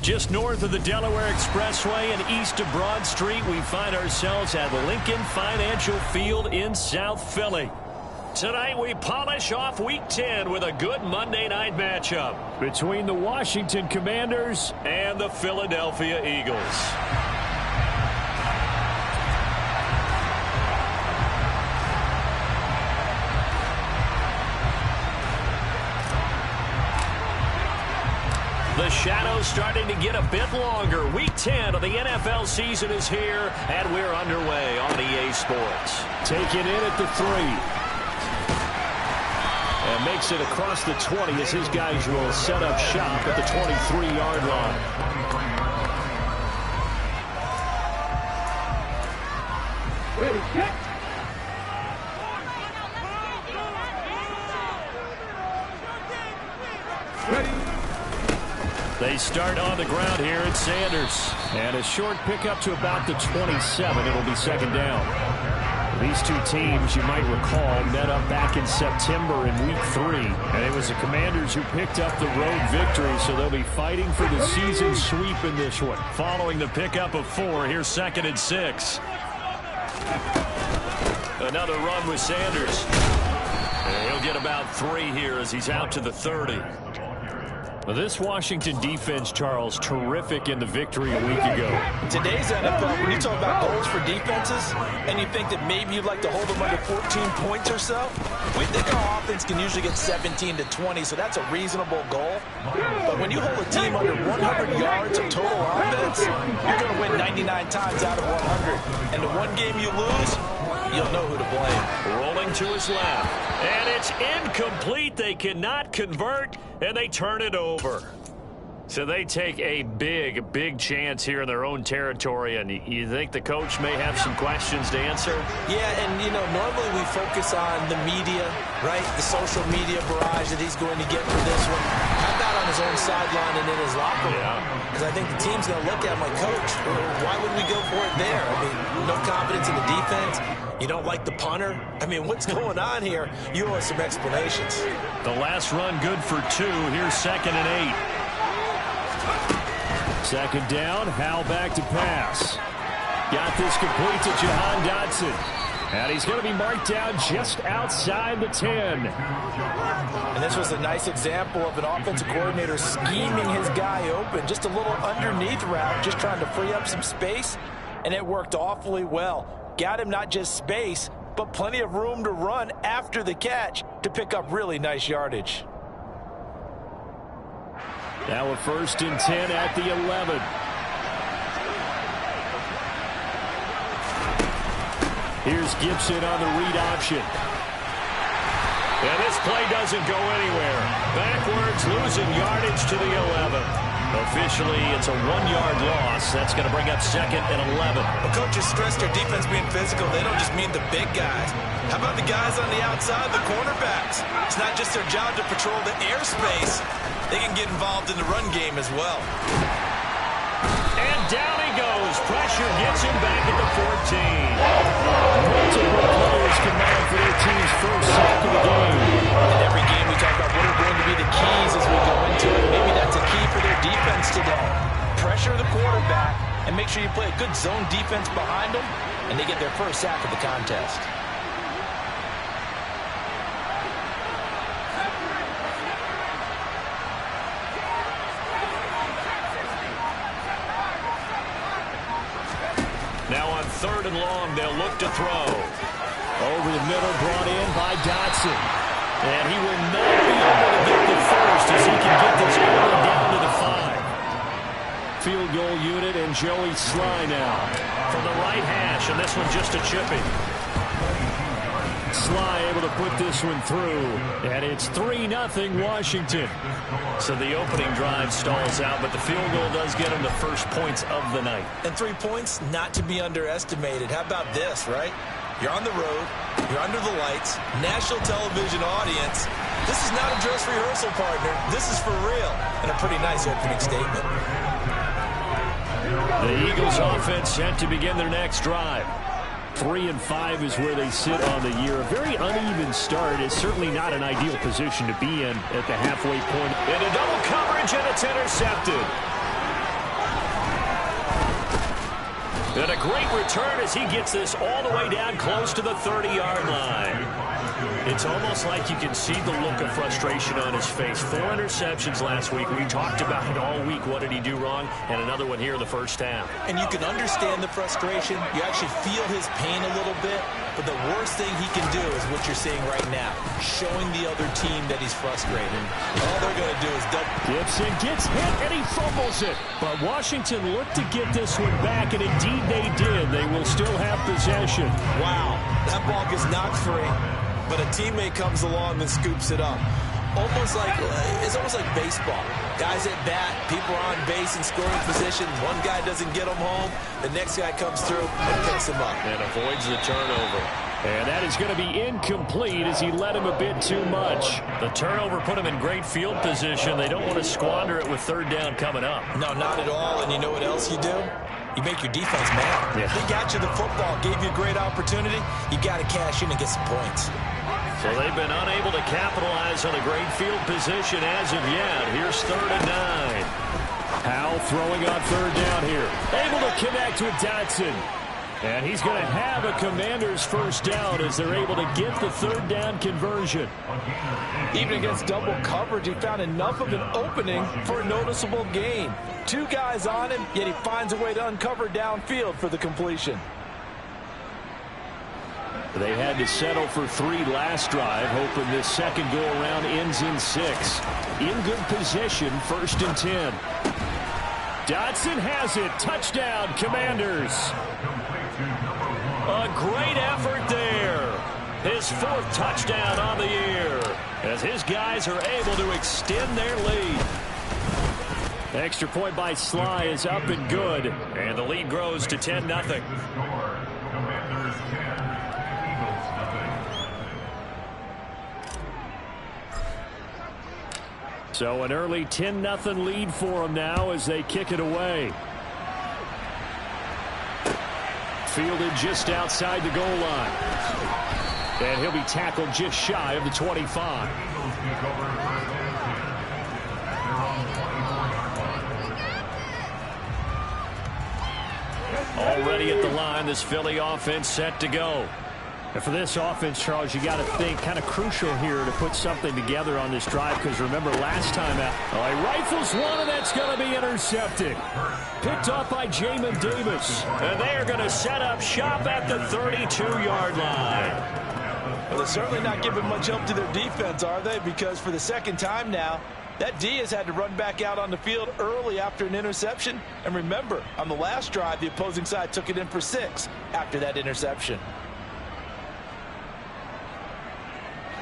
Just north of the Delaware Expressway and east of Broad Street, we find ourselves at Lincoln Financial Field in South Philly. Tonight we polish off Week 10 with a good Monday night matchup between the Washington Commanders and the Philadelphia Eagles. The shadow's starting to get a bit longer. Week 10 of the NFL season is here, and we're underway on EA Sports. Taking in at the 3. And makes it across the 20 as his guys will set up shop at the 23-yard line. Ready, kick. Ready. They start on the ground here at Sanders. And a short pickup to about the 27. It'll be second down. These two teams, you might recall, met up back in September in Week 3. And it was the Commanders who picked up the road victory, so they'll be fighting for the season sweep in this one. Following the pickup of 4, here's 2nd and 6. Another run with Sanders. And he'll get about 3 here as he's out to the 30. Well, this Washington defense, Charles, terrific in the victory a week ago. Today's NFL, when you talk about goals for defenses, and you think that maybe you'd like to hold them under 14 points or so, we think our offense can usually get 17 to 20, so that's a reasonable goal. But when you hold a team under 100 yards of total offense, you're going to win 99 times out of 100. And the one game you lose, you'll know who to blame. Rolling to his left. And it's incomplete. They cannot convert, and they turn it over. So they take a big chance here in their own territory, and you think the coach may have some questions to answer? Yeah, and, you know, normally we focus on the media, right? The social media barrage that he's going to get for this one. How about on his own sideline and in his locker room? Because I think the team's going to look at him like, Coach, why would we go for it there? I mean, no confidence in the defense. You don't like the punter? I mean, what's going on here? You owe us some explanations. The last run good for 2. Here's 2nd and 8. Second down, Howell back to pass. Got this complete to Jahan Dotson. And he's going to be marked down just outside the 10. And this was a nice example of an offensive coordinator scheming his guy open. Just a little underneath route, just trying to free up some space. And it worked awfully well. Got him not just space, but plenty of room to run after the catch to pick up really nice yardage. Now a 1st and 10 at the 11. Here's Gibson on the read option. And this play doesn't go anywhere. Backwards, losing yardage to the 11. Officially, it's a 1-yard loss. That's going to bring up 2nd and 11. Well, coaches stress their defense being physical. They don't just mean the big guys. How about the guys on the outside, the cornerbacks? It's not just their job to patrol the airspace. They can get involved in the run game as well. And down he goes. Pressure gets him back at the 14. Multiple players combined for their team's first sack of the game. In every game we talk about what are going to be the keys as we go into it. Maybe that's a key for their defense today. Pressure the quarterback and make sure you play a good zone defense behind them, and they get their first sack of the contest. Now on 3rd and long, they'll look to throw. Over the middle, brought in by Dotson. And he will not be able to get the first as he can get this early down to the 5. Field goal unit and Joey Sly now from the right hash, and this one just a chipping. Sly able to put this one through, and it's 3-0 Washington. So the opening drive stalls out, but the field goal does get him the first points of the night. And 3 points, not to be underestimated. How about this, right? You're on the road, you're under the lights, national television audience. This is not a dress rehearsal, partner. This is for real, and a pretty nice opening statement. The Eagles offense set to begin their next drive. 3-5 is where they sit on the year. A very uneven start. Is certainly not an ideal position to be in at the halfway point. Into double coverage, and it's intercepted. And a great return as he gets this all the way down close to the 30-yard line. It's almost like you can see the look of frustration on his face. 4 interceptions last week. We talked about it all week. What did he do wrong? And another one here in the first half. And you can understand the frustration. You actually feel his pain a little bit. But the worst thing he can do is what you're seeing right now, showing the other team that he's frustrated. All they're going to do is double. Gibson gets hit, and he fumbles it. But Washington looked to get this one back, and indeed they did. They will still have possession. Wow, that ball gets knocked free, but a teammate comes along and scoops it up. It's almost like baseball. Guys at bat, people are on base in scoring position. One guy doesn't get them home. The next guy comes through and picks him up. And avoids the turnover. And that is going to be incomplete as he led him a bit too much. The turnover put him in great field position. They don't want to squander it with third down coming up. No, not at all. And you know what else you do? You make your defense mad. Yeah. They got you the football, gave you a great opportunity. You got to cash in and get some points. So they've been unable to capitalize on a great field position as of yet. Here's 3rd and 9. Howell throwing on third down here. Able to connect with Dotson. And he's going to have a Commanders first down as they're able to get the third down conversion. Even against double coverage, he found enough of an opening for a noticeable gain. 2 guys on him, yet he finds a way to uncover downfield for the completion. They had to settle for 3 last drive, hoping this second go-around ends in 6. In good position, 1st and 10. Dotson has it. Touchdown, Commanders. A great effort there. His 4th touchdown on the year as his guys are able to extend their lead. Extra point by Sly is up and good, and the lead grows to 10-0. So an early 10-0 lead for them now as they kick it away. Fielded just outside the goal line. And he'll be tackled just shy of the 25. Already at the line, this Philly offense set to go. And for this offense, Charles, you got to think kind of crucial here to put something together on this drive, because remember last time out, he rifles one, and that's going to be intercepted. Picked up by Jamin Davis. And they are going to set up shop at the 32-yard line. Well, they're certainly not giving much help to their defense, are they? Because for the second time now, that D has had to run back out on the field early after an interception. And remember, on the last drive, the opposing side took it in for 6 after that interception.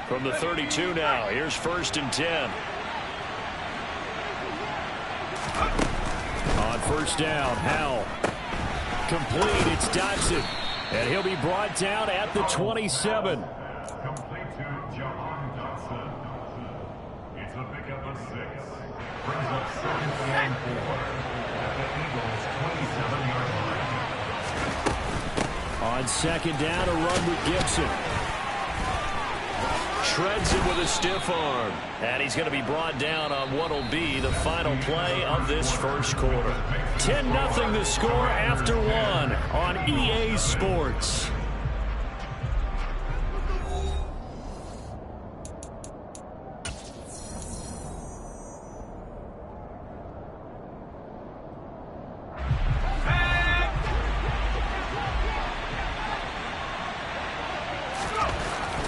From the 32 now, here's 1st and 10. On first down, Howell. Complete, it's Dotson. And he'll be brought down at the 27. Complete to Jahan Dotson. It's a pickup of 6. Brings up 7th and 4 at the Eagles' 27-yard line. On second down, a run with Gibson. Shreds it with a stiff arm. And he's going to be brought down on what will be the final play of this first quarter. 10-0 the score after 1 on EA Sports.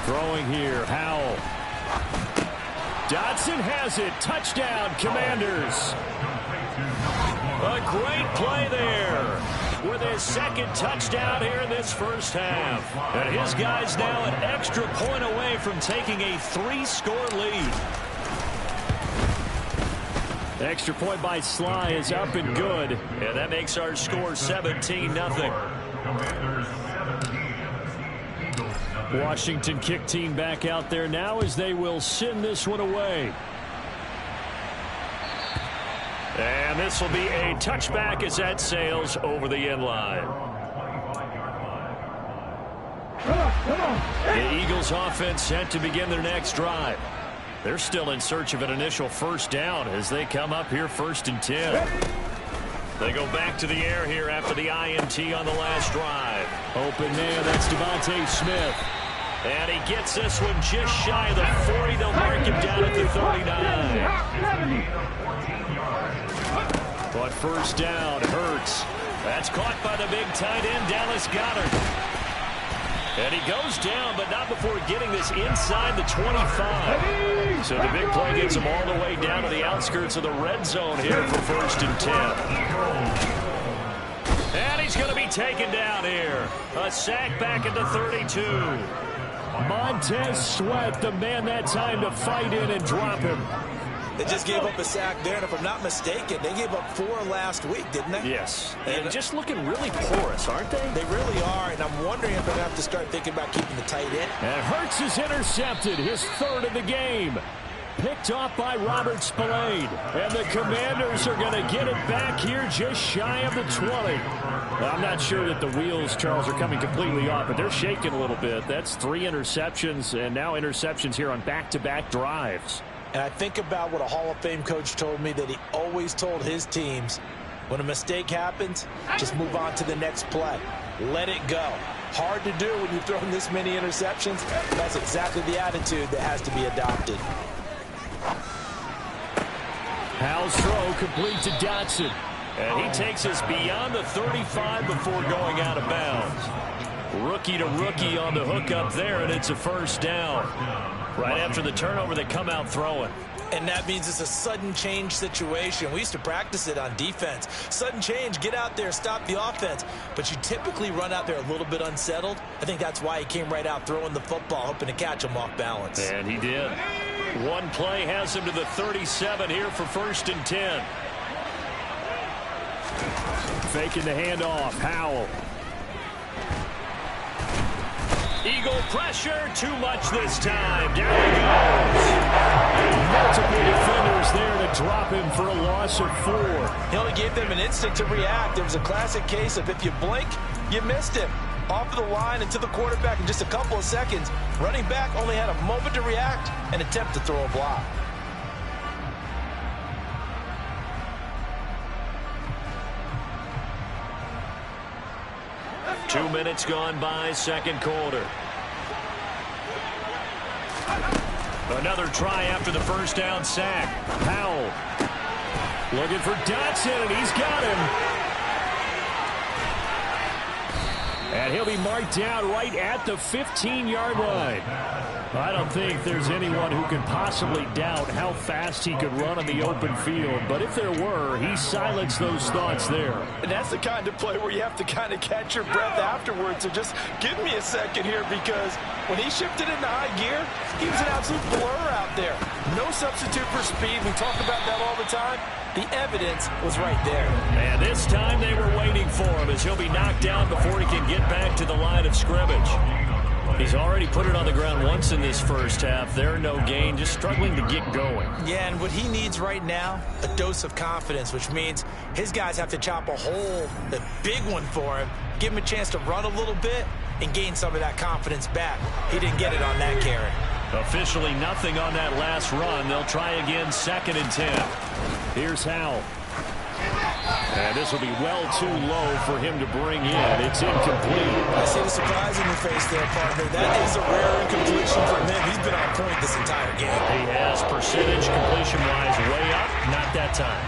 Throwing here, Howell. Dotson has it. Touchdown, Commanders. A great play there with his 2nd touchdown here in this first half. And his guys now an extra point away from taking a 3-score lead. Extra point by Sly is up and good. And that makes our score 17-0. Washington kick team back out there now as they will send this one away. And this will be a touchback as that sails over the end line. The Eagles offense set to begin their next drive. They're still in search of an initial first down as they come up here 1st and 10. They go back to the air here after the INT on the last drive. Open man, that's Devontae Smith. And he gets this one just shy of the 40. They'll mark him down at the 39. But first down, Hurts. That's caught by the big tight end, Dallas Goedert. And he goes down, but not before getting this inside the 25. So the big play gets him all the way down to the outskirts of the red zone here for first and 10. And he's going to be taken down here. A sack back at the 32. Montez Sweat, the man that time to fight in and drop him. They just gave up a sack there, and if I'm not mistaken, they gave up 4 last week, didn't they? Yes. And just looking really porous, aren't they? They really are, and I'm wondering if they're going to have to start thinking about keeping the tight end. And Hurts is intercepted, his 3rd of the game. Picked off by Robert Spillane. And the Commanders are going to get it back here just shy of the 20. I'm not sure that the wheels, Charles, are coming completely off, but they're shaking a little bit. That's 3 interceptions, and now interceptions here on back-to-back drives. And I think about what a Hall of Fame coach told me, that he always told his teams, when a mistake happens, just move on to the next play. Let it go. Hard to do when you've thrown this many interceptions. That's exactly the attitude that has to be adopted. Howell's throw complete to Dotson. And he takes us beyond the 35 before going out of bounds. Rookie to rookie on the hook up there, and it's a first down. Right after the turnover, they come out throwing. And that means it's a sudden change situation. We used to practice it on defense. Sudden change, get out there, stop the offense. But you typically run out there a little bit unsettled. I think that's why he came right out throwing the football, hoping to catch him off balance. And he did. One play has him to the 37 here for first and 10. Faking the handoff, Howell. Eagle pressure, too much this time. Down he goes. Multiple defenders there to drop him for a loss of 4. He only gave them an instant to react. It was a classic case of if you blink, you missed him. Off of the line and to the quarterback in just a couple of seconds. Running back only had a moment to react and attempt to throw a block. Two minutes gone by, second quarter. Another try after the first down sack. Howell looking for Dotson, and he's got him. And he'll be marked down right at the 15-yard line. I don't think there's anyone who can possibly doubt how fast he could run on the open field. But if there were, he silenced those thoughts there. And that's the kind of play where you have to kind of catch your breath afterwards. So just give me a second here, because when he shifted into high gear, he was an absolute blur out there. No substitute for speed. We talk about that all the time. The evidence was right there. And this time they were waiting for him, as he'll be knocked down before he can get back to the line of scrimmage. He's already put it on the ground once in this first half. There, no gain, just struggling to get going. Yeah, and what he needs right now, a dose of confidence, which means his guys have to chop a hole, a big one for him, give him a chance to run a little bit and gain some of that confidence back. He didn't get it on that carry. Officially nothing on that last run. They'll try again, 2nd and 10. Here's Howell. And this will be well too low for him to bring in. It's incomplete. I see the surprise in your face there, partner. That is a rare incompletion from him. He's been on point this entire game. He has percentage completion-wise way up. Not that time.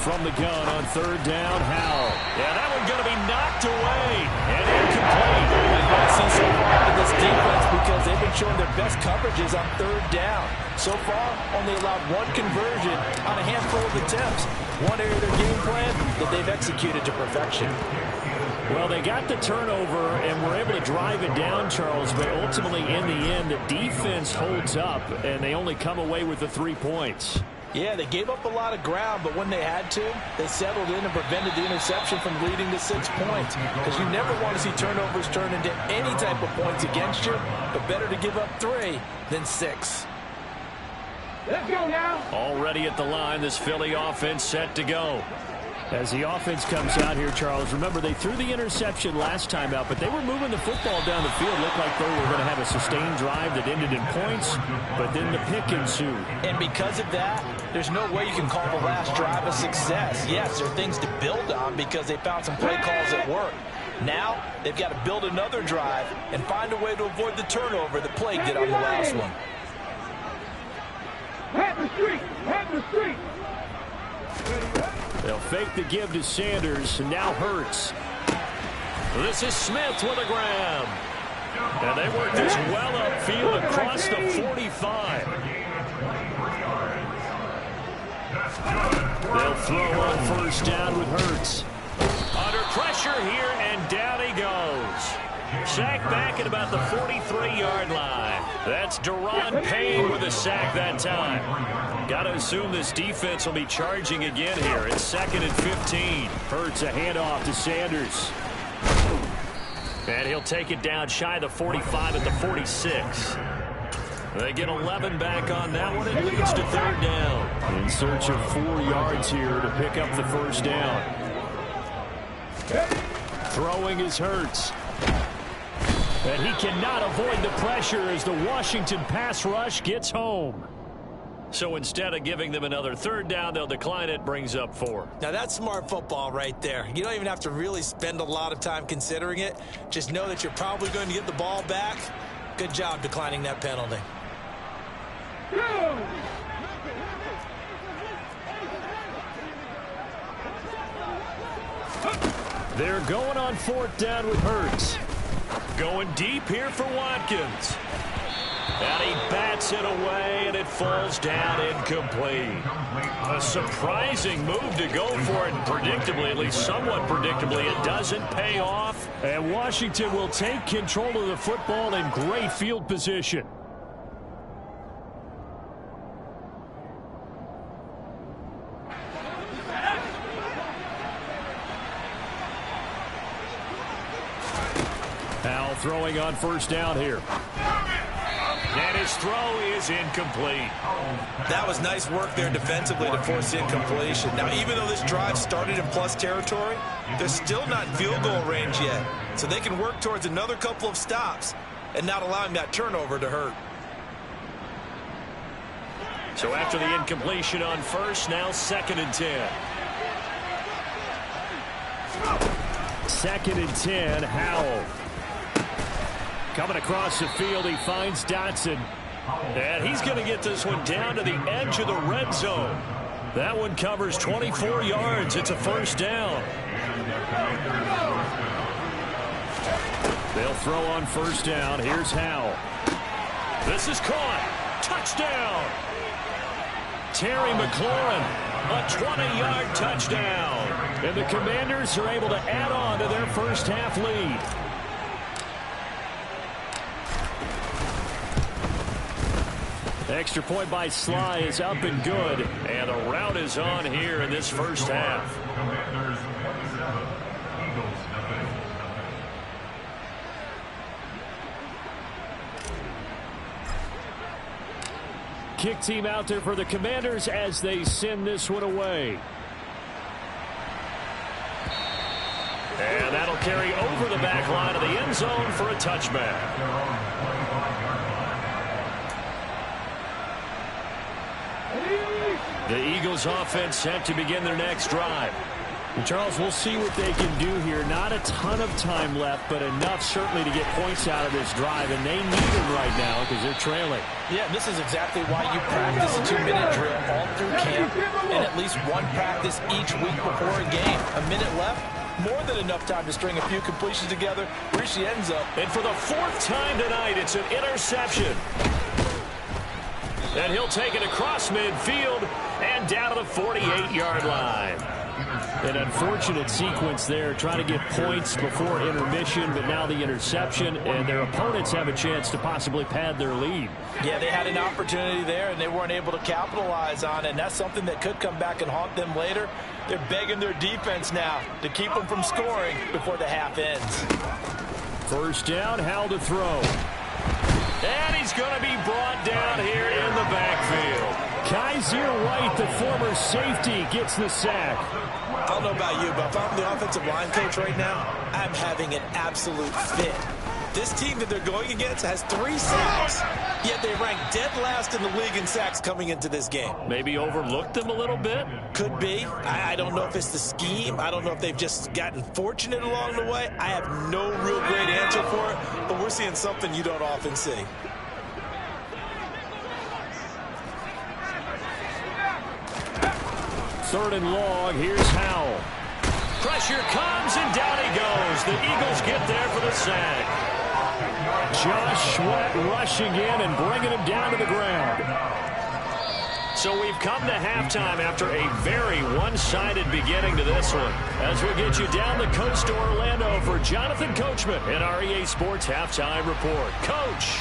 From the gun on 3rd down, Howell. Yeah, that one's going to be knocked away and incomplete. I see so far in this defense, because they've been showing their best coverages on 3rd down. So far, only allowed 1 conversion on a handful of attempts. One area of their game plan that they've executed to perfection. Well, they got the turnover and were able to drive it down, Charles, but ultimately in the end, the defense holds up, and they only come away with the 3 points. Yeah, they gave up a lot of ground, but when they had to, they settled in and prevented the interception from leading to 6 points. Because you never want to see turnovers turn into any type of points against you, but better to give up 3 than 6. Let's go now. Already at the line, this Philly offense set to go. As the offense comes out here, Charles, remember they threw the interception last time out, but they were moving the football down the field. Looked like they were going to have a sustained drive that ended in points, but then the pick ensued. And because of that, there's no way you can call the last drive a success. Yes, there are things to build on because they found some play calls that work. Now, they've got to build another drive and find a way to avoid the turnover that plagued it on the last one. Have the street! Have the street! They'll fake the give to Sanders, and now Hurts. This is Smith with a grab. And they work this well upfield across the 45. They'll throw on first down with Hurts. Under pressure here, and down he goes. Sacked back at about the 43-yard line. That's Daron Payne with a sack that time. Got to assume this defense will be charging again here. It's 2nd and 15. Hurts a handoff to Sanders. And he'll take it down shy of the 45 at the 46. They get 11 back on that one. It leads to 3rd down. In search of 4 yards here to pick up the first down. Throwing is Hurts. And he cannot avoid the pressure as the Washington pass rush gets home. So instead of giving them another 3rd down, they'll decline it, brings up 4. Now that's smart football right there. You don't even have to really spend a lot of time considering it. Just know that you're probably going to get the ball back. Good job declining that penalty. They're going on 4th down with Hurts. Going deep here for Watkins. And he bats it away, and it falls down incomplete. A surprising move to go for it, and predictably, at least somewhat predictably, it doesn't pay off. And Washington will take control of the football in great field position. Powell throwing on first down here. And his throw is incomplete. That was nice work there defensively to force the incompletion. Now, even though this drive started in plus territory, they're still not in field goal range yet. So they can work towards another couple of stops and not allowing that turnover to hurt. So after the incompletion on first, now 2nd and 10. 2nd and 10, Howell. Coming across the field, he finds Dotson. And he's going to get this one down to the edge of the red zone. That one covers 24 yards. It's a first down. They'll throw on first down. Here's Howell. This is caught. Touchdown. Terry McLaurin, a 20-yard touchdown. And the Commanders are able to add on to their first half lead. Extra point by Sly is up and good. And the rout is on here in this first half. Commanders 27, Eagles nothing. Kick team out there for the Commanders as they send this one away. And that'll carry over the back line of the end zone for a touchback. The Eagles offense set to begin their next drive. And Charles, we'll see what they can do here. Not a ton of time left, but enough certainly to get points out of this drive, and they need them right now because they're trailing. Yeah, this is exactly why you practice a 2-minute drill all through camp and at least one practice each week before a game. A minute left, more than enough time to string a few completions together, reach the end zone. And for the 4th time tonight, it's an interception. And he'll take it across midfield and down to the 48-yard line. An unfortunate sequence there, trying to get points before intermission, but now the interception, and their opponents have a chance to possibly pad their lead. Yeah, they had an opportunity there, and they weren't able to capitalize on it, and that's something that could come back and haunt them later. They're begging their defense now to keep them from scoring before the half ends. First down, Howell to throw. And he's going to be brought down here in the backfield. Kaiser White, the former safety, gets the sack. I don't know about you, but if I'm the offensive line coach right now, I'm having an absolute fit. This team that they're going against has 3 sacks, yet they rank dead last in the league in sacks coming into this game. Maybe overlooked them a little bit? Could be. I don't know if it's the scheme. I don't know if they've just gotten fortunate along the way. I have no real great answer for it, but we're seeing something you don't often see. Third and long, here's Howell. Pressure comes, and down he goes. The Eagles get there for the sack. Josh Sweat rushing in and bringing him down to the ground. So we've come to halftime after a very one-sided beginning to this one. As we get you down the coast to Orlando for Jonathan Coachman in our EA Sports Halftime Report. Coach.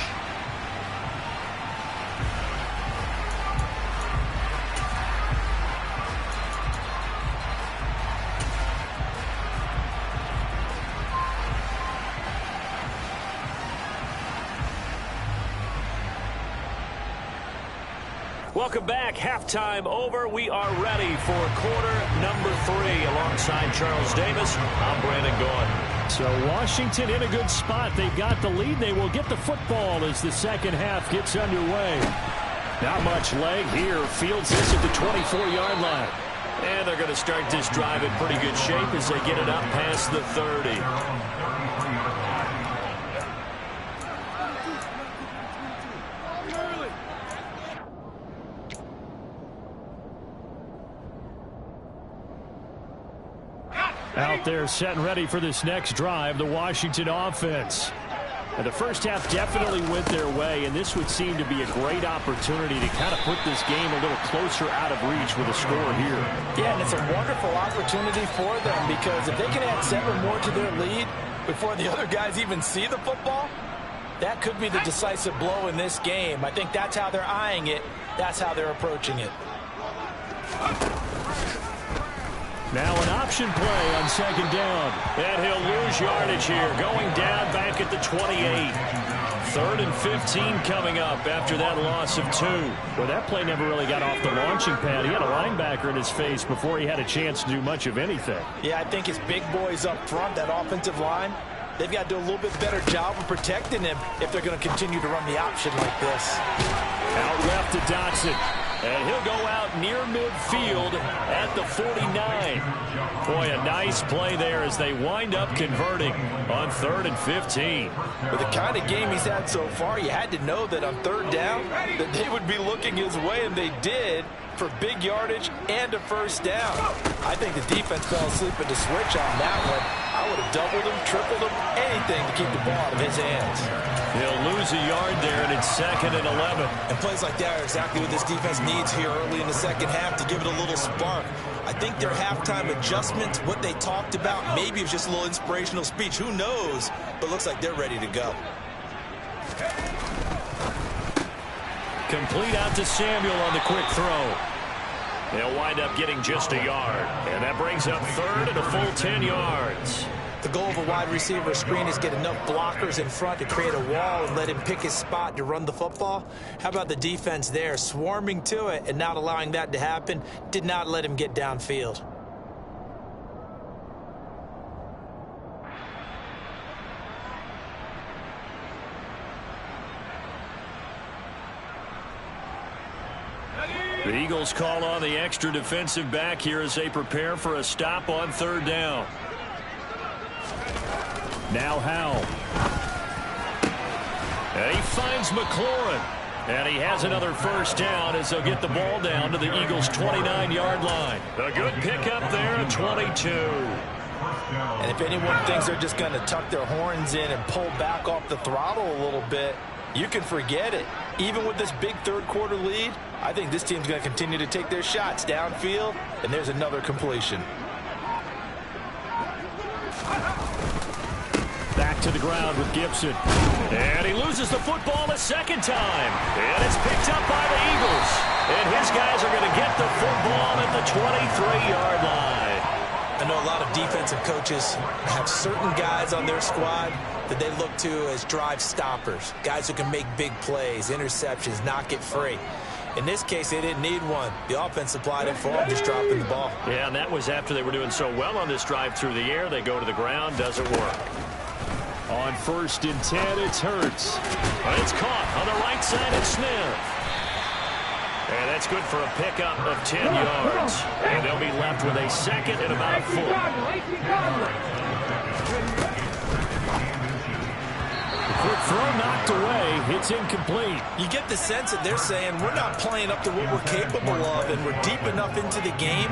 Welcome back. Halftime over. We are ready for quarter number 3. Alongside Charles Davis, I'm Brandon Gaudin. So Washington in a good spot. They've got the lead. They will get the football as the second half gets underway. Not much leg here. Fields this at the 24-yard line. And they're going to start this drive in pretty good shape as they get it up past the 30. Out there set and ready for this next drive, the Washington offense. And the first half definitely went their way, and this would seem to be a great opportunity to kind of put this game a little closer out of reach with a score here. Yeah, and it's a wonderful opportunity for them because if they can add 7 more to their lead before the other guys even see the football, that could be the decisive blow in this game. I think that's how they're eyeing it. That's how they're approaching it. Now an option play on second down. And he'll lose yardage here. Going down back at the 28. 3rd and 15 coming up after that loss of 2. Well, that play never really got off the launching pad. He had a linebacker in his face before he had a chance to do much of anything. Yeah, I think his big boys up front, that offensive line, they've got to do a little bit better job of protecting him if they're going to continue to run the option like this. Out left to Dotson. And he'll go out near midfield at the 49. Boy, a nice play there as they wind up converting on 3rd and 15. With the kind of game he's had so far, you had to know that on 3rd down that they would be looking his way, and they did, for big yardage and a first down. I think the defense fell asleep at the switch on that one. I would have doubled him, tripled him, anything to keep the ball out of his hands. He'll lose a yard there, and it's 2nd and 11. And plays like that are exactly what this defense needs here early in the second half to give it a little spark. I think their halftime adjustments, what they talked about, maybe it was just a little inspirational speech. Who knows? But looks like they're ready to go. Complete out to Samuel on the quick throw. They'll wind up getting just a yard. And that brings up 3rd and a full 10 yards. The goal of a wide receiver screen is get enough blockers in front to create a wall and let him pick his spot to run the football. How about the defense there, swarming to it and not allowing that to happen? Did not let him get downfield. The Eagles call on the extra defensive back here as they prepare for a stop on 3rd down. Now Howell. And he finds McLaurin. And he has another first down as they'll get the ball down to the Eagles' 29-yard line. A good pickup there at 22. And if anyone thinks they're just going to tuck their horns in and pull back off the throttle a little bit, you can forget it. Even with this big third-quarter lead, I think this team's going to continue to take their shots downfield, and there's another completion. Back to the ground with Gibson. And he loses the football a second time. And it's picked up by the Eagles. And his guys are going to get the football at the 23-yard line. I know a lot of defensive coaches have certain guys on their squad that they look to as drive stoppers, guys who can make big plays, interceptions, knock it free. In this case, they didn't need one. The offense supplied it for them, just dropping the ball. Yeah, and that was after they were doing so well on this drive through the air. They go to the ground, doesn't work. On 1st and 10, it's Hurts. But it's caught on the right side of Smith. And that's good for a pickup of 10 yards. And they'll be left with a second and about a foot. Quick throw knocked away. It's incomplete. You get the sense that they're saying we're not playing up to what we're capable of, and we're deep enough into the game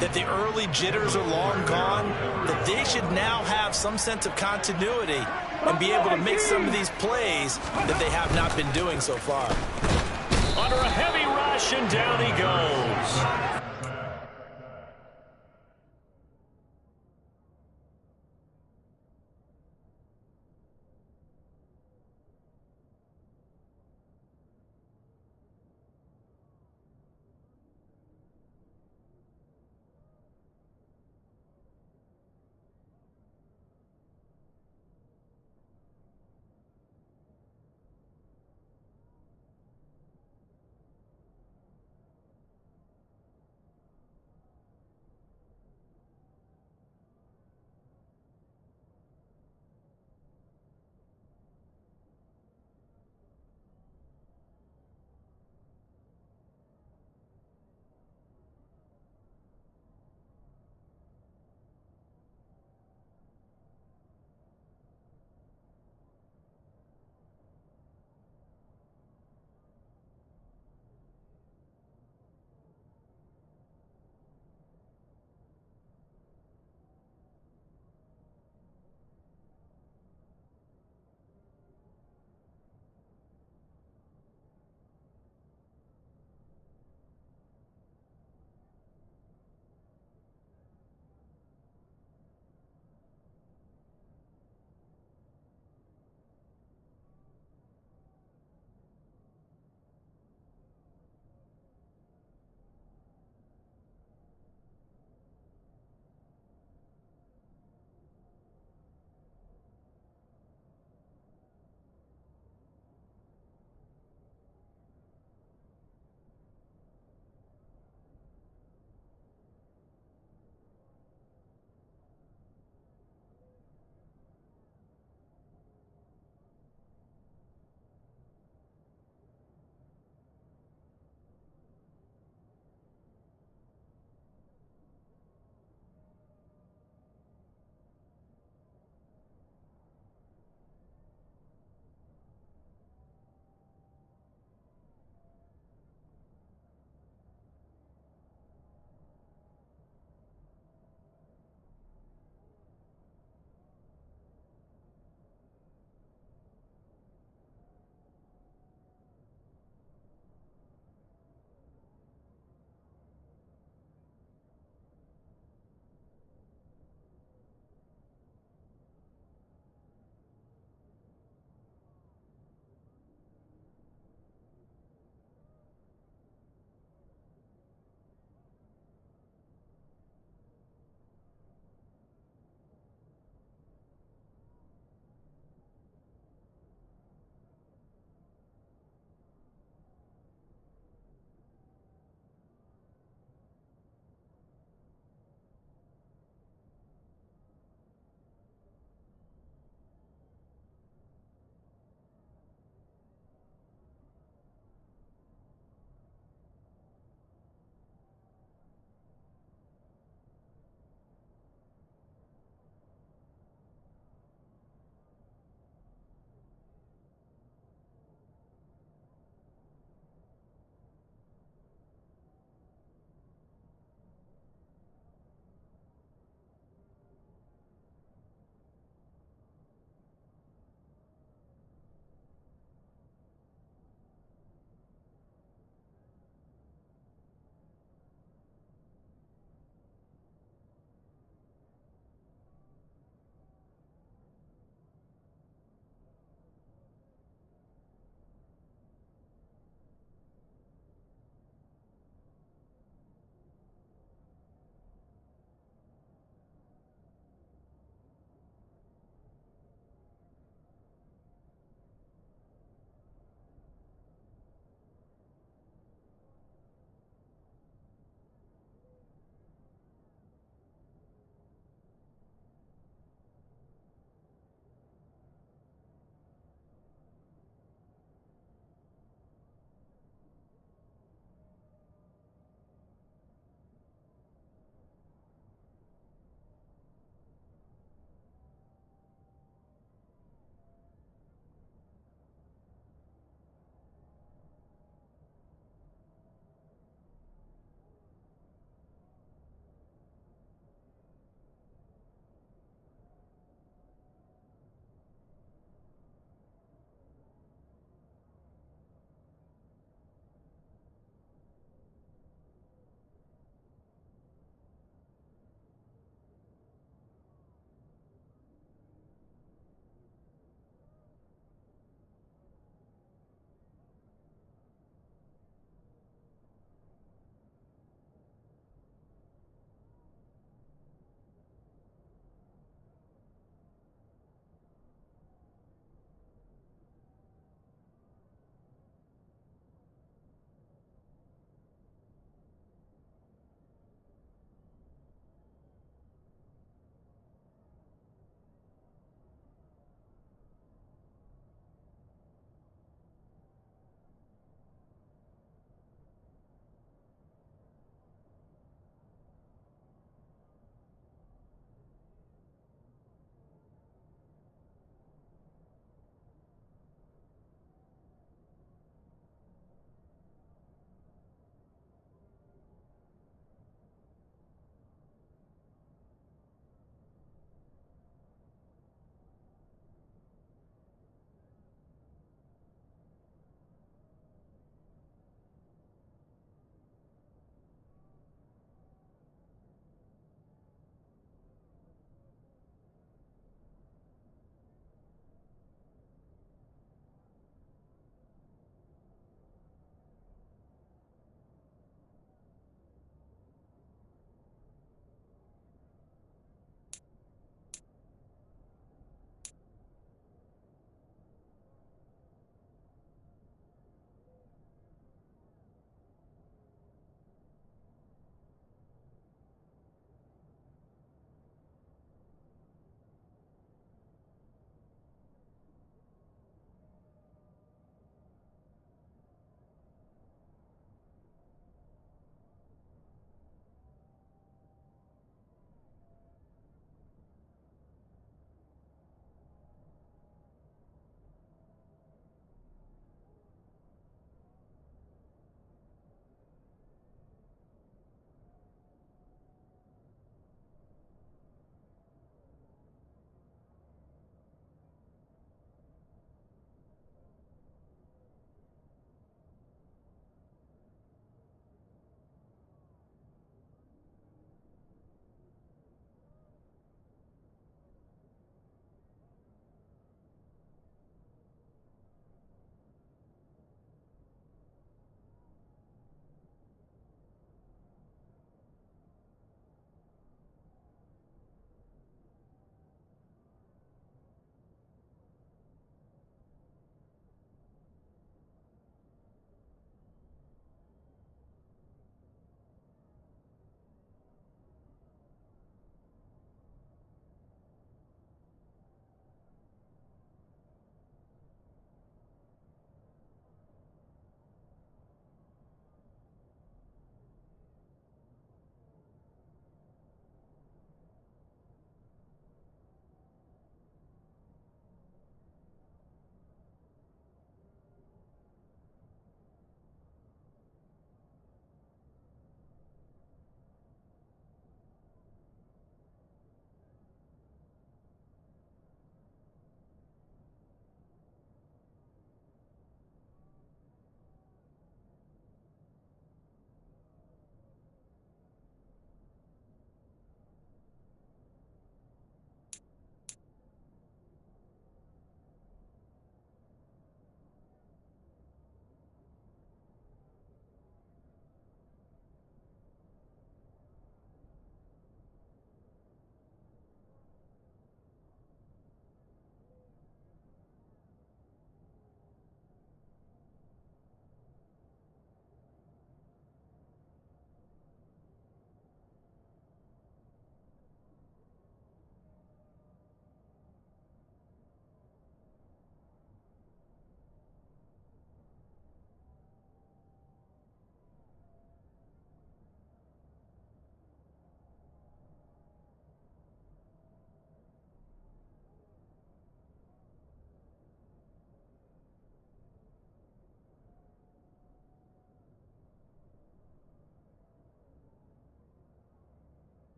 that the early jitters are long gone, that they should now have some sense of continuity and be able to make some of these plays that they have not been doing so far. Under a heavy rush, and down he goes.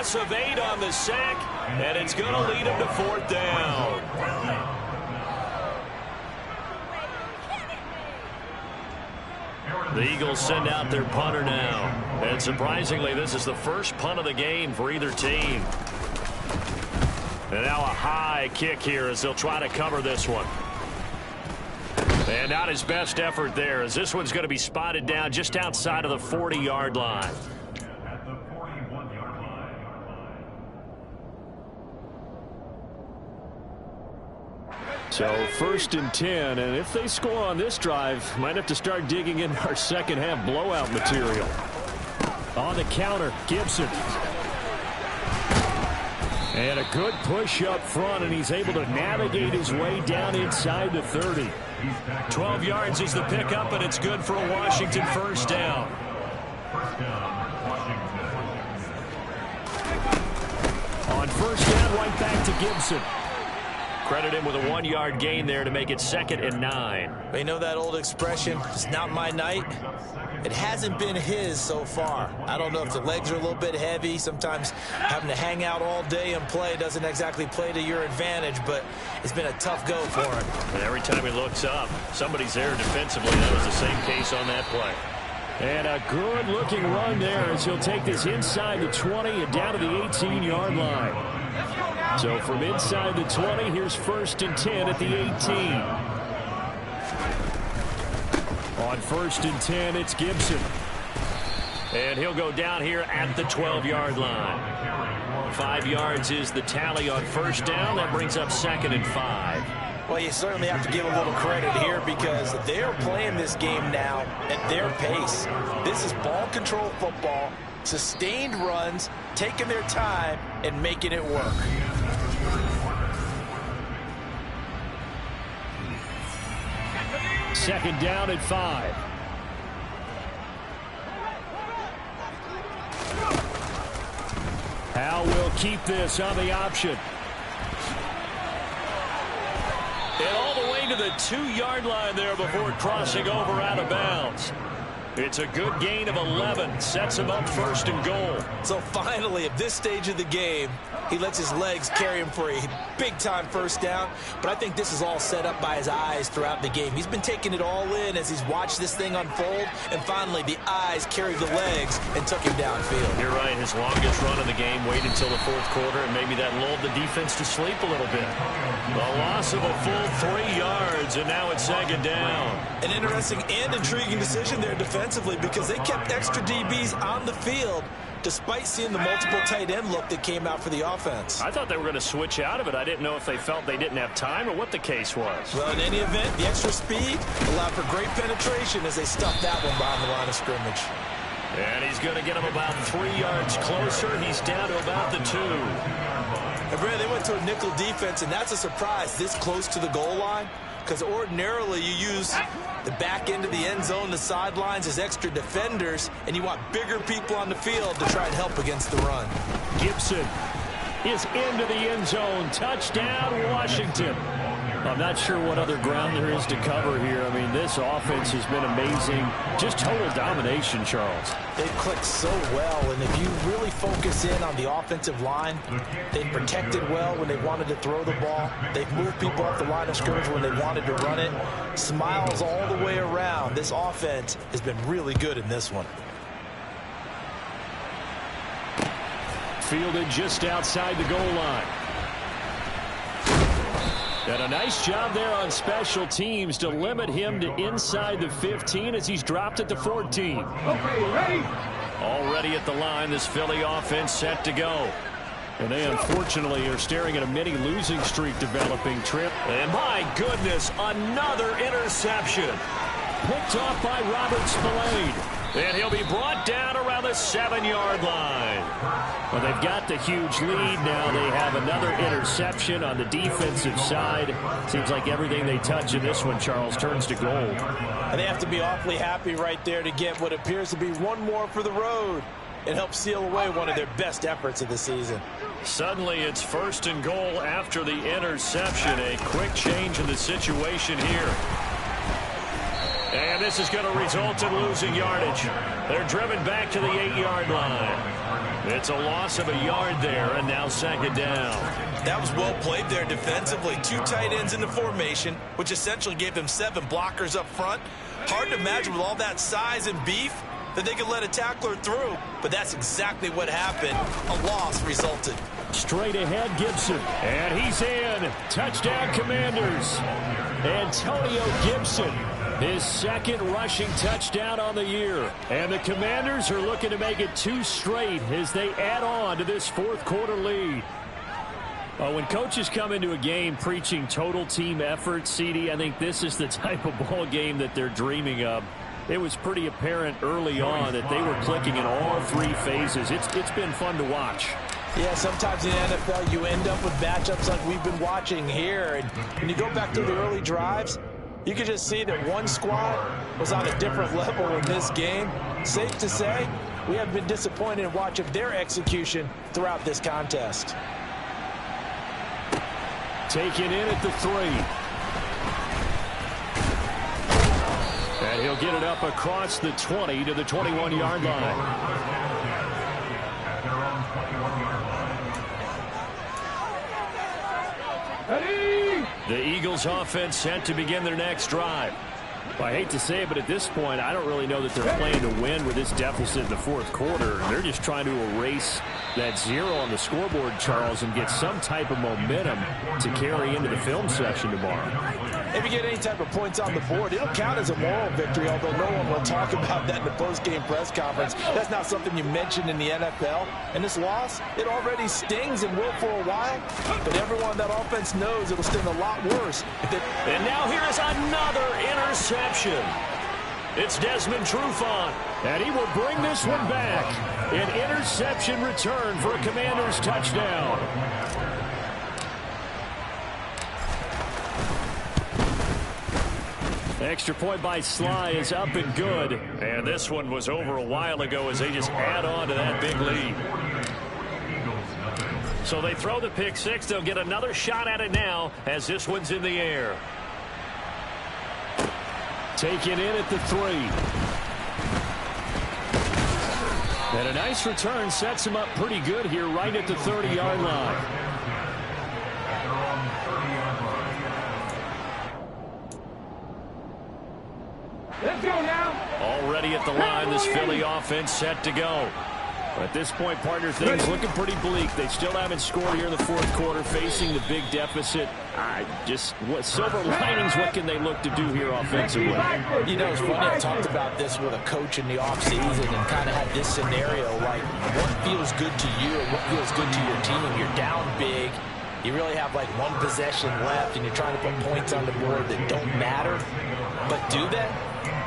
loss of 8 on the sack, and it's going to lead him to 4th down. The Eagles send out their punter now. And surprisingly, this is the first punt of the game for either team. And now a high kick here as they'll try to cover this one. And not his best effort there, as this one's going to be spotted down just outside of the 40-yard line. At the 41-yard line. So 1st and 10, and if they score on this drive, might have to start digging in our second half blowout material. On the counter, Gibson. And a good push up front, and he's able to navigate his way down inside the 30. 12 yards is the pickup, and it's good for a Washington first down. First down, Washington. On first down, right back to Gibson. Credit him with a 1-yard gain there to make it 2nd and 9. You know that old expression, it's not my night? It hasn't been his so far. I don't know if the legs are a little bit heavy. Sometimes having to hang out all day and play doesn't exactly play to your advantage, but it's been a tough go for him. And every time he looks up, somebody's there defensively. That was the same case on that play. And a good-looking run there as he'll take this inside the 20 and down to the 18-yard line. So from inside the 20, here's 1st and 10 at the 18. On 1st and 10, it's Gibson. And he'll go down here at the 12-yard line. 5 yards is the tally on first down. That brings up 2nd and 5. Well, you certainly have to give a little credit here because they're playing this game now at their pace. This is ball control football, sustained runs, taking their time, and making it work. Second down at 5. Howell will keep this on the option. And all the way to the 2-yard line there before crossing over out of bounds. It's a good gain of 11. Sets him up 1st and goal. So finally, at this stage of the game, he lets his legs carry him for a big-time first down. But I think this is all set up by his eyes throughout the game. He's been taking it all in as he's watched this thing unfold. And finally, the eyes carried the legs and took him downfield. You're right. His longest run of the game waited until the 4th quarter, and maybe that lulled the defense to sleep a little bit. The loss of a full 3 yards, and now it's 2nd down. An interesting and intriguing decision there defensively because they kept extra DBs on the field despite seeing the multiple tight end look that came out for the offense. I thought they were going to switch out of it. I didn't know if they felt they didn't have time or what the case was. Well, in any event, the extra speed allowed for great penetration as they stuffed that one behind the line of scrimmage. And he's going to get him about 3 yards closer. He's down to about the 2. And Brad, they went to a nickel defense, and that's a surprise this close to the goal line. Because ordinarily you use the back end of the end zone, the sidelines as extra defenders, and you want bigger people on the field to try and help against the run. Gibson is into the end zone. Touchdown, Washington. I'm not sure what other ground there is to cover here. I mean, this offense has been amazing. Just total domination, Charles. They've clicked so well, and if you really focus in on the offensive line, they've protected well when they wanted to throw the ball. They've moved people off the line of scrimmage when they wanted to run it. Smiles all the way around. This offense has been really good in this one. Fielded just outside the goal line. And a nice job there on special teams to limit him to inside the 15 as he's dropped at the 14. Okay, ready? Already at the line, this Philly offense set to go. And they unfortunately are staring at a mini losing streak developing, Trip. And my goodness, another interception. Picked off by Robert Spillane. And he'll be brought down around the 7-yard line. Well, they've got the huge lead now. They have another interception on the defensive side. Seems like everything they touch in this one, Charles, turns to gold. And they have to be awfully happy right there to get what appears to be one more for the road and help seal away one of their best efforts of the season. Suddenly it's 1st and goal after the interception. A quick change in the situation here. And this is going to result in losing yardage. They're driven back to the 8-yard line. It's a loss of a yard there, and now second down. That was well played there defensively. 2 tight ends in the formation, which essentially gave them 7 blockers up front. Hard to imagine with all that size and beef that they could let a tackler through, but that's exactly what happened. A loss resulted. Straight ahead, Gibson, and he's in. Touchdown, Commanders. Antonio Gibson, his second rushing touchdown on the year. And the Commanders are looking to make it 2 straight as they add on to this fourth quarter lead. When coaches come into a game preaching total team effort, CD, I think this is the type of ball game that they're dreaming of. It was pretty apparent early on that they were clicking in all 3 phases. It's been fun to watch. Yeah, sometimes in the NFL you end up with matchups like we've been watching here. And when you go back to the early drives, you can just see that one squad was on a different level in this game. Safe to say, we have been disappointed in watching their execution throughout this contest. Taken in at the 3. And he'll get it up across the 20 to the 21-yard line. The Eagles offense set to begin their next drive. Well, I hate to say it, but at this point, I don't really know that they're playing to win with this deficit in the fourth quarter. They're just trying to erase that 0 on the scoreboard, Charles, and get some type of momentum to carry into the film session tomorrow. If you get any type of points on the board, it'll count as a moral victory, although no one will talk about that in the post-game press conference. That's not something you mentioned in the NFL. And this loss, it already stings and will for a while, but everyone on that offense knows it'll sting a lot worse. And now here is another interception. It's Desmond Trufant, and he will bring this one back. An interception return for a Commanders touchdown. Extra point by Sly is up and good. And this one was over a while ago as they just add on to that big lead. So they throw the pick 6. They'll get another shot at it now as this one's in the air. Taken in at the 3. And a nice return sets him up pretty good here right at the 30-yard line. Let's go now. Already at the line, this Philly offense set to go. At this point, partner, things looking pretty bleak. They still haven't scored here in the fourth quarter, facing the big deficit. What silver linings, what can they look to do here offensively? You know, it's funny, I talked about this with a coach in the offseason and kind of had this scenario, like what feels good to you and what feels good to your team. You're down big. You really have like one possession left, and you're trying to put points on the board that don't matter. But do they?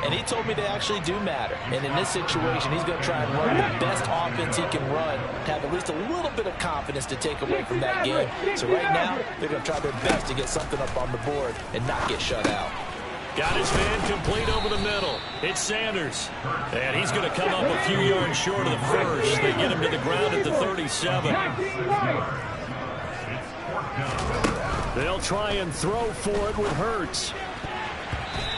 And he told me they actually do matter. And in this situation, he's going to try and run the best offense he can run to have at least a little bit of confidence to take away from that game. So right now, they're going to try their best to get something up on the board and not get shut out. Got his man complete over the middle. It's Sanders. And he's going to come up a few yards short of the first. They get him to the ground at the 37. They'll try and throw for it with Hurts.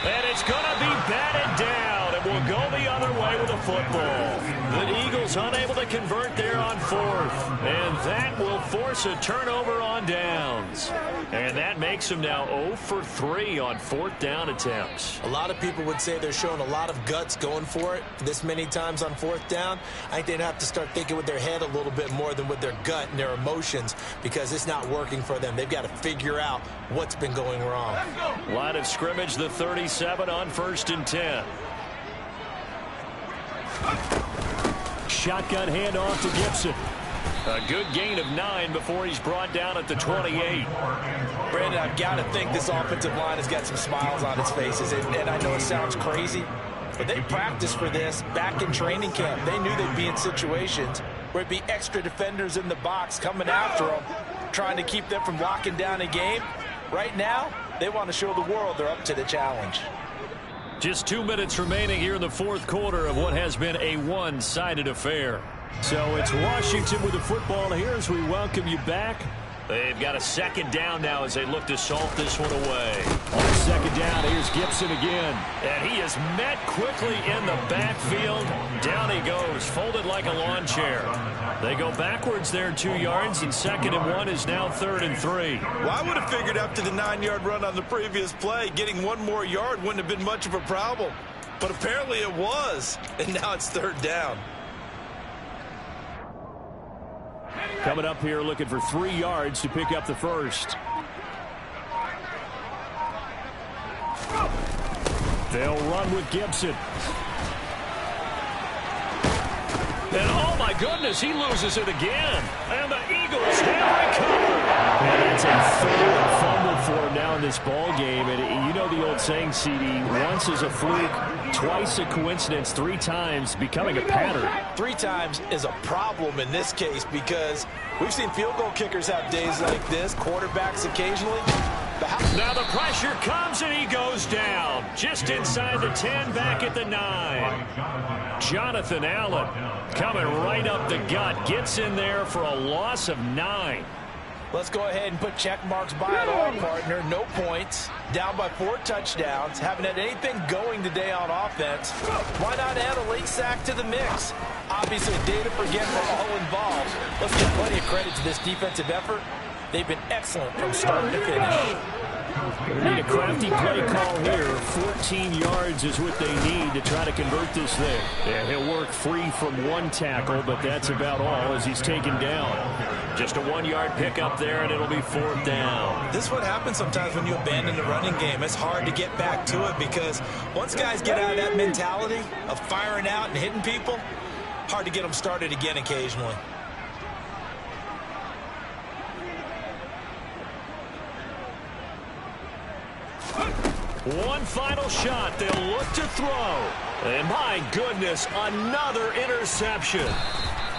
And it's going to be batted down. It will go the other way with the football. The Eagles unable to convert there on 4th. And that will force a turnover on downs. And that makes them now 0 for 3 on 4th down attempts. A lot of people would say they're showing a lot of guts going for it this many times on 4th down. I think they'd have to start thinking with their head a little bit more than with their gut and their emotions, because it's not working for them. They've got to figure out what's been going wrong. Line of scrimmage, the 37 on 1st and 10. Shotgun handoff to Gibson. A good gain of 9 before he's brought down at the 28. Brandon, I've got to think this offensive line has got some smiles on its faces. And I know it sounds crazy, but they practiced for this back in training camp. They knew they'd be in situations where it'd be extra defenders in the box coming after them, trying to keep them from locking down a game. Right now, they want to show the world they're up to the challenge. Just 2 minutes remaining here in the fourth quarter of what has been a one-sided affair. So it's Washington with the football here as we welcome you back. They've got a second down now as they look to salt this one away. On second down, here's Gibson again. And he is met quickly in the backfield. Down he goes, folded like a lawn chair. They go backwards there 2 yards, and 2nd and 1 is now 3rd and 3. Well, I would have figured after the 9-yard run on the previous play, getting 1 more yard wouldn't have been much of a problem. But apparently it was, and now it's 3rd down. Coming up here looking for 3 yards to pick up the first. They'll run with Gibson. And oh my goodness, he loses it again. And the Eagles have recovered. And it's a 3rd fumble for him now in this ball game. And you know the old saying, CD, once is a fluke, twice a coincidence, 3 times becoming a pattern. 3 times is a problem in this case because we've seen field goal kickers have days like this, quarterbacks occasionally. Now the pressure comes and he goes down. Just inside the 10, back at the 9. Jonathan Allen coming right up the gut. Gets in there for a loss of 9. Let's go ahead and put check marks by it all, partner. No points. Down by 4 touchdowns. Haven't had anything going today on offense. Why not add a late sack to the mix? Obviously, a day to forget for all involved. Let's give plenty of credit to this defensive effort. They've been excellent from start to finish. They need a crafty play call here. 14 yards is what they need to try to convert this thing. Yeah, he'll work free from 1 tackle, but that's about all as he's taken down. Just a 1-yard pickup there, and it'll be 4th down. This is what happens sometimes when you abandon the running game. It's hard to get back to it because once guys get out of that mentality of firing out and hitting people, hard to get them started again occasionally. One final shot. They'll look to throw. And my goodness, another interception.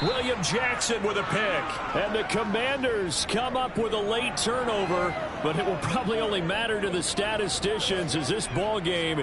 William Jackson with a pick. And the Commanders come up with a late turnover, but it will probably only matter to the statisticians as this ball game